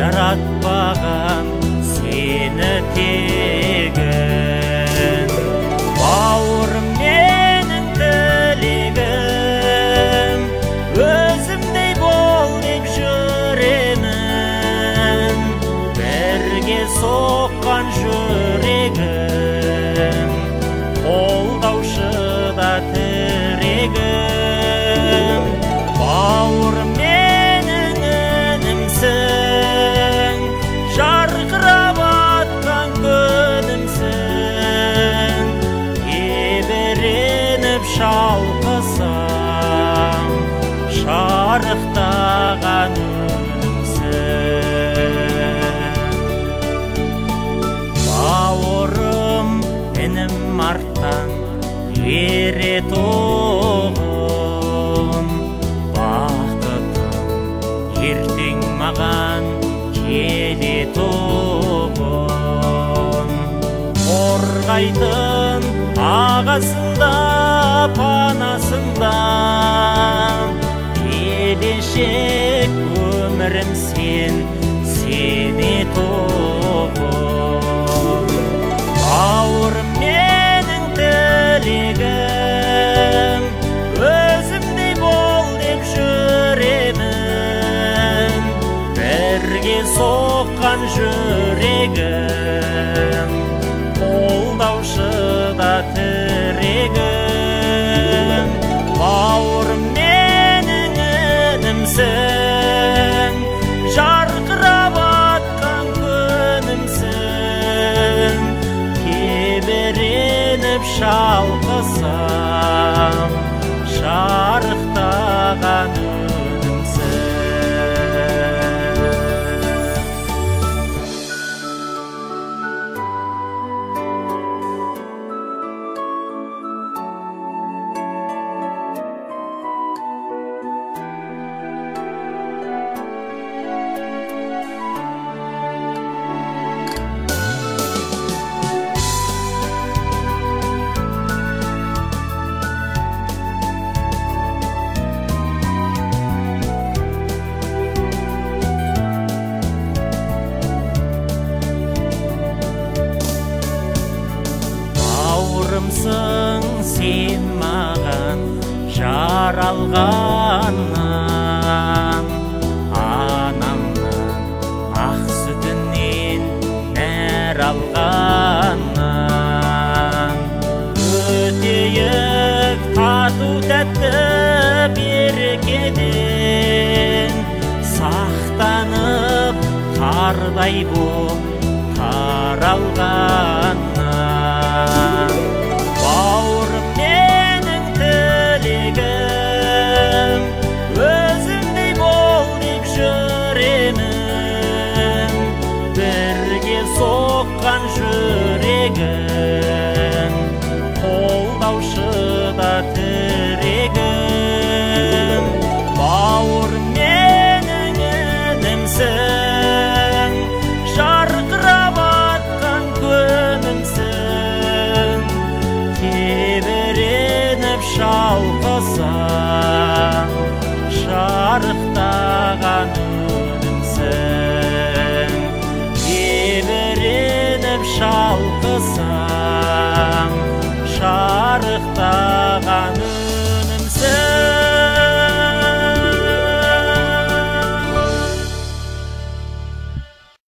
жаратпаған сені тегін. Бауырым менің тілегім, өзімдей бол деп жүремін. Бірге соққан жүрегім, қолдаушы да тірегім. Бауырым менің інімсің, жарқырап атқан күнімсің. Тебіреніп шалқысам, шарықтаған үнімсің. Бауырым інім арттан ерет оғым, бақытым ертең маған келет оғым. Қорғайтын ағасында панасында, келешек өмірім сен ет оғым. Бауырым менің тілегім, өзімдей бол деп жүремін. Бірге соққан жүрегім, қолдаушы да тірегім. Бауырым менің інімсің, жарқырап атқан күнімсің. Тебіреніп шалқысам, шарықтаған үнімсің. Бауырымсың сен маған жаралғаннан, анамнан ақ сүтінен нәр алғаннан. Өтейік тату тәтті берекеден, сақтанып қардай боп таралғаннан. Бауырым менің тілегім, өзімдей бол деп жүремін. Бірге соққан жүрегім, қолдаушы да тірегім. Бауырым менің інімсің, жарқырап атқан күнімсің. Тебіреніп шалқысам, шарықтаған үнімсің. Тебіреніп шалқысам,